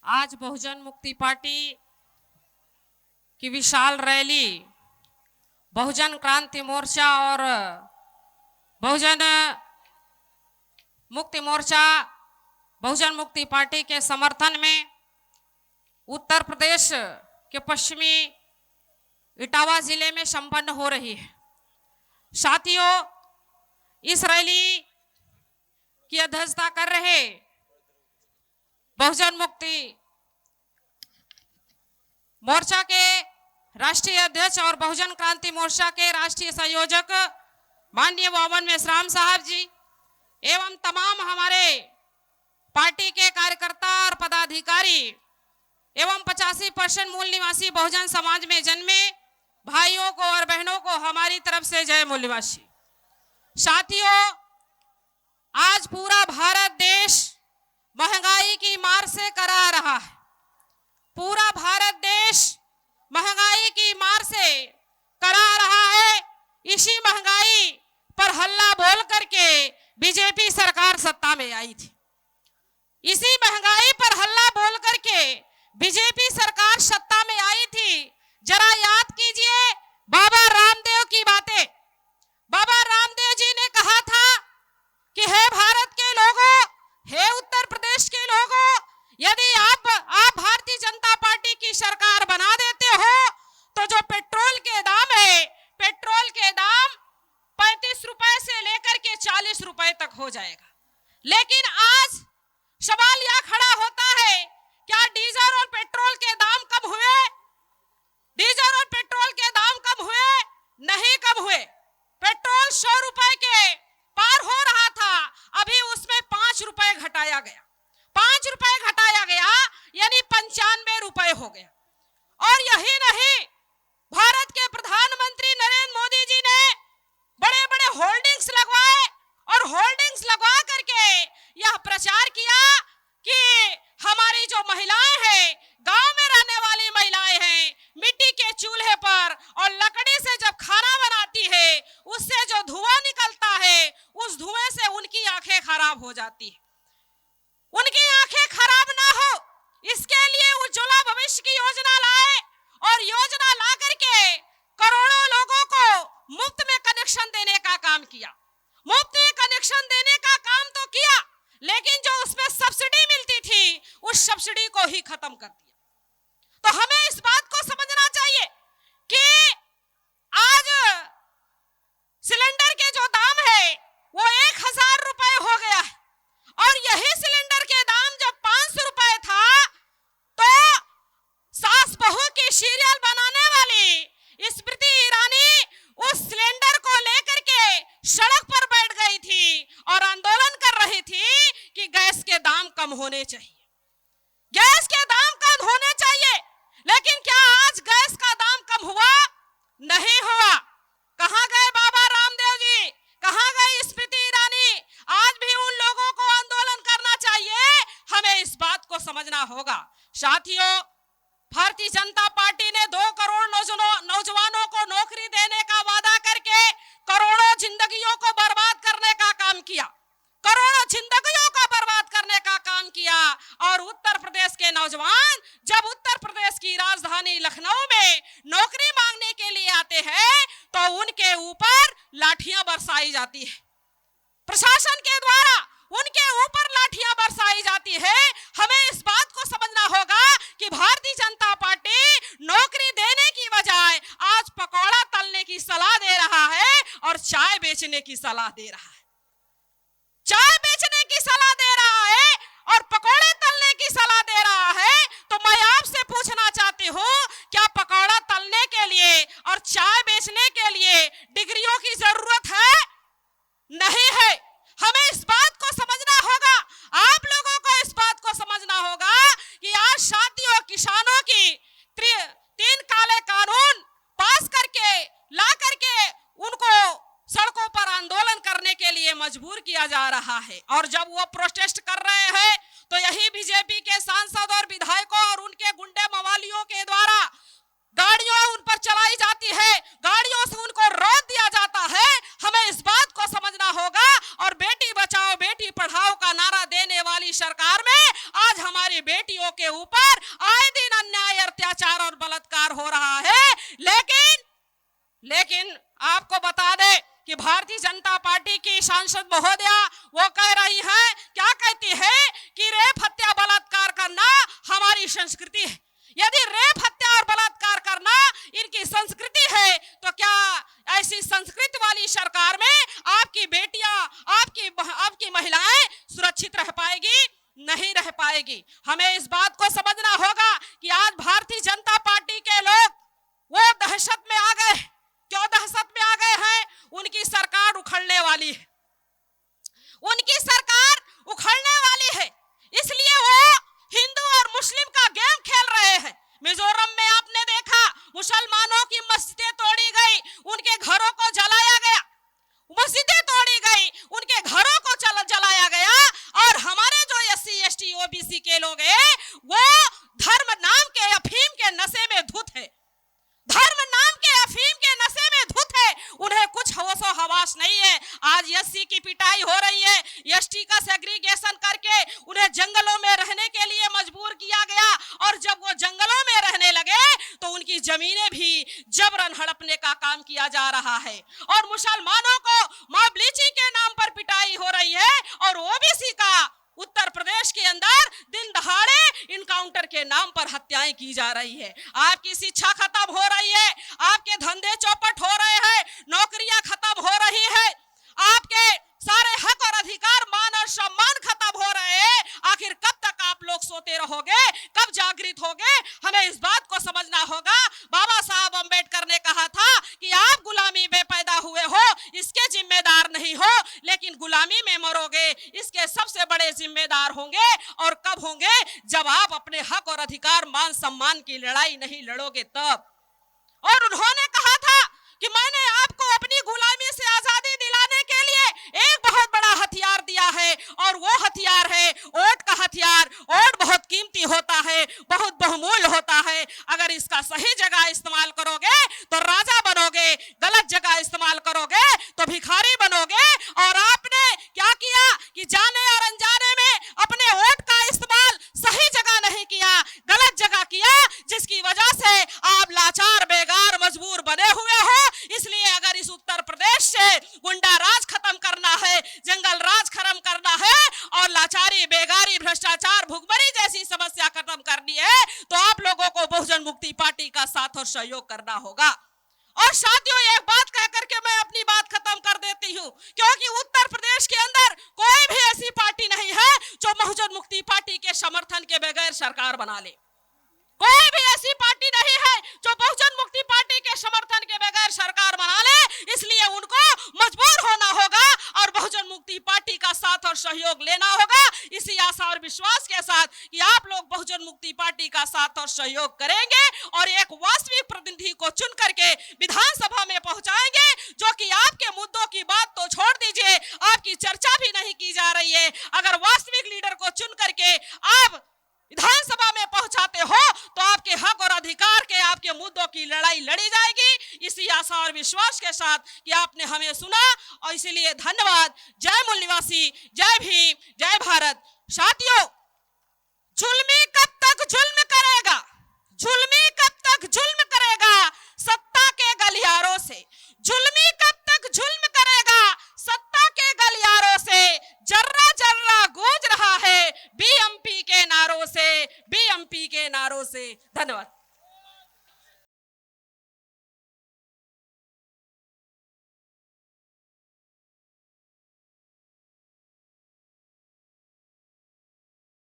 आज बहुजन मुक्ति पार्टी की विशाल रैली बहुजन क्रांति मोर्चा और बहुजन मुक्ति मोर्चा बहुजन मुक्ति पार्टी के समर्थन में उत्तर प्रदेश के पश्चिमी इटावा जिले में संपन्न हो रही है। साथियों, इस रैली की अध्यक्षता कर रहे बहुजन मुक्ति मोर्चा के राष्ट्रीय अध्यक्ष और बहुजन क्रांति मोर्चा के राष्ट्रीय संयोजक माननीय बावन मेश्राम साहब जी एवं तमाम हमारे पार्टी के कार्यकर्ता और पदाधिकारी एवं 85% मूल निवासी बहुजन समाज में जन्मे भाइयों को और बहनों को हमारी तरफ से जय मूल निवासी। साथियों, आज पूरा भारत देश महंगाई की मार से करा रहा है। पूरा भारत देश महंगाई की मार से करा रहा है। इसी महंगाई पर हल्ला बोल करके बीजेपी सरकार सत्ता में आई थी। इसी महंगाई पर हल्ला बोल करके बीजेपी सरकार सत्ता में आई थी। जरा याद कीजिए बाबा रामदेव की बातें। बाबा रामदेव जी ने कहा था कि हे भारत के लोगों, हे उत्तर प्रदेश के लोगों, यदि आप भारतीय जनता पार्टी की सरकार बना देते हो तो जो पेट्रोल के दाम है, पेट्रोल के दाम 35 रुपए से लेकर के 40 रुपए तक हो जाएगा। लेकिन आज सवाल यह खड़ा होता है, क्या डीजल और पेट्रोल के दाम कम हुए? डीजल और पेट्रोल के दाम कम हुए? नहीं कम हुए। पेट्रोल 100 रुपए के पार हो रहा था, अभी उसमें 5 रुपए घटाया गया। 5 रुपए घटाया गया यानी 95 रुपए हो गया। और यही नहीं, भारत के प्रधानमंत्री नरेंद्र मोदी जी ने बड़े बड़े होर्डिंग्स लगवाए और होर्डिंग्स लगवा करके यह प्रचार किया कि हमारी जो महिलाएं हैं, गांव में रहने वाली महिलाएं हैं, मिट्टी के चूल्हे पर और लकड़ी से जब खाना बनाती है, उससे जो धुआं निकलता है, उस धुएं से उनकी आंखें खराब हो जाती है। उनकी आंखें खराब ना हो, इसके लिए उज्ज्वला भविष्य की योजना लाए और योजना ला करके करोड़ों लोगों को मुफ्त में कनेक्शन देने का काम किया। मुफ्त में कनेक्शन देने का काम तो किया, लेकिन जो उसमें सब्सिडी मिलती थी उस सब्सिडी को ही खत्म कर दिया। तो हमें इस बात को समझना चाहिए कि आज सिलेंडर के जो दाम है वो 1000 रुपए हो गया है और यही सिलेंडर के दाम जब 500 रुपए था तो सास बहू की सीरियल बनाने वाली स्मृति ईरानी उस सिलेंडर को लेकर के सड़क पर बैठ गई थी और आंदोलन कर रही थी कि गैस के दाम कम होने चाहिए, गैस के दाम कम होने चाहिए। लेकिन क्या आज गैस का दाम कम हुआ? नहीं हुआ। कहां गए बाबा रामदेव जी? कहां गई स्मृति ईरानी? आज भी उन लोगों को आंदोलन करना चाहिए। हमें इस बात को समझना होगा। साथियों, भारतीय जनता पार्टी ने 2 करोड़ नौजवानों को नौकरी देने का वादा करके करोड़ों जिंदगियों को बर्बाद करने का काम किया। करोड़ों जिंदगियों को बर्बाद करने का काम किया। और उत्तर प्रदेश के नौजवान जब उत्तर प्रदेश की राजधानी लखनऊ में नौकरी मांगने के लिए आते हैं तो उनके ऊपर लाठियां बरसाई जाती है। प्रशासन के द्वारा उनके ऊपर लाठियां बरसाई जाती है। हमें इस बात को समझना होगा कि भारतीय जनता पार्टी नौकरी देने की बजाय आज पकौड़ा तलने की सलाह दे रहा है और चाय बेचने की सलाह दे रहा है। चाय बेचने की सलाह दे रहा है और पकौड़े तलने की सलाह दे रहा है। तो मैं आपसे पूछना चाहती हूँ, क्या पकौड़ा तलने के लिए और चाय बेचने के लिए डिग्रियों की जरूरत है? नहीं है। हमें इस बात को समझना होगा। आप लोगों को इस बात को समझना होगा कि आज साथियों, किसानों की 3 काले कानून पास करके ला करके उनको सड़कों पर आंदोलन करने के ऊपर आए दिन अन्याय, अत्याचार और बलात्कार हो रहा है। लेकिन आपको बता दे कि भारतीय जनता पार्टी की सांसद महोदया वो कह रही है, क्या कहती है कि रेप, हत्या, बलात्कार करना हमारी संस्कृति है। यदि रेप, हत्या और बलात्कार करना इनकी संस्कृति है तो क्या ऐसी संस्कृति वाली सरकार में आपकी बेटियां, आपकी महिलाएं सुरक्षित रह पाएगी? नहीं रह पाएगी। हमें इस बात को समझना होगा कि आज भारतीय जनता पार्टी के लोग वो दहशत में आ गए। क्यों दहशत में आ गए हैं? उनकी सरकार उखड़ने वाली है, उनकी सरकार उखड़ने वाली है, इसलिए वो हिंदू और मुस्लिम का गेम खेल रहे हैं। मिजोरम में आपने देखा मुसलमानों की मस्जिदें तोड़ी गई, उनके घरों को जलाया गया, मस्जिदें तोड़ी गई, उनके घरों को जलाया गया। और हमारे जो SC ST OBC के लोग हैं वो धर्म नाम के अफीम के नशे में धुत है, धर्म नाम के अफीम के नशे में धुत है। उन्हें कुछ होशो हवास नहीं है। आज SC की पिटाई हो रही है, ST का सेग्रीगेशन करके उन्हें जंगलों में रहने के लिए मजबूर किया गया। और जब वो जंगलों में रहने लगे तो उनकी जमीनें भी जबरन हड़पने का काम किया जा रहा है। और मुसलमानों को मां ब्लीचिंग के नाम पर पिटाई हो रही है। और OBC का उत्तर प्रदेश के अंदर दिन दहाड़े इनकाउंटर के नाम पर हत्याएं की जा रही है। आपकी शिक्षा खत्म हो रही है, आपके धंधे चौपट हो रहे हैं, नौकरियां खत्म हो रही है, आपके सारे हक और अधिकार, मान और सम्मान खत्म हो रहे हैं। आखिर कब तक आप लोग सोते रहोगे? कब जागृत होगे? हमें इस बात को समझना होगा। बाबा साहब अंबेडकर ने कहा था कि आप गुलामी में पैदा हुए हो, इसके जिम्मेदार नहीं हो, लेकिन गुलामी में मरोगे इसके सबसे बड़े जिम्मेदार होंगे। और कब होंगे? जब आप अपने हक और अधिकार, मान सम्मान की लड़ाई नहीं लड़ोगे तब। और उन्होंने कहा था कि मैंने आपको अपनी गुलामी से आजादी दिलाने के लिए एक बहुत बड़ा हथियार दिया है, और वो हथियार है वोट का हथियार। वोट बहुत कीमती होता है, बहुत बहुमूल्य होता है। अगर इसका सही जगह इस्तेमाल करोगे तो राजा बनोगे, गलत जगह इस्तेमाल करोगे तो भिखारी बनोगे। और आपने क्या किया कि जाने और अनजाने में अपने वोट का इस्तेमाल सही जगह नहीं किया, गलत जगह किया, जिसकी वजह से आप लाचार, बेगार, मजबूर बने हुए हो। इसलिए अगर इस उत्तर प्रदेश से गुंडा राज खत्म करना है, जंगल राज खत्म करना है, और लाचारी, बेगारी, भ्रष्टाचार, भुखमरी जैसी समस्या खत्म करनी है, तो आप लोगों को बहुजन मुक्ति पार्टी का साथ और सहयोग करना होगा। और साथियों, एक बात कह करके मैं अपनी बात खत्म कर देती हूं, क्योंकि उत्तर प्रदेश के अंदर कोई भी ऐसी पार्टी नहीं है जो बहुजन मुक्ति पार्टी के समर्थन के बगैर सरकार बना ले। कोई भी ऐसी पार्टी नहीं है जो बहुजन मुक्ति पार्टी के समर्थन के बगैर सरकार बना ले। इसलिए उनको मजबूर होना होगा और बहुजन मुक्ति पार्टी का साथ और सहयोग लेना होगा। इसी आशा और विश्वास के साथ कि आप लोग बहुजन मुक्ति पार्टी का साथ और सहयोग करेंगे और एक वास्तविक प्रतिनिधि को चुन करके विधानसभा में पहुंचाएंगे, जो कि आपके मुद्दों की बात तो छोड़ दीजिए, आपकी चर्चा भी नहीं की जा रही है। अगर वास्तविक लीडर को चुन करके आप विधानसभा में पहुंचाते हो तो आपके हक और अधिकार के, आपके मुद्दों की लड़ाई लड़ी जाएगी। इसी आशा और विश्वास के साथ कि आपने हमें सुना, और इसीलिए धन्यवाद। जय मूल निवासी, जय भीम, जय भारत। साथियों, जुल्मी कब तक जुल्म करेगा? जुल्मी कब तक जुल्म करेगा? सत्ता के गलियारों से। जुल्मी कब तक जुल्म करेगा? सत्ता के गलियारों से। जर्रा जर्रा गूंज रहा है BMP के नारों से, BMP के नारों से। धन्यवाद।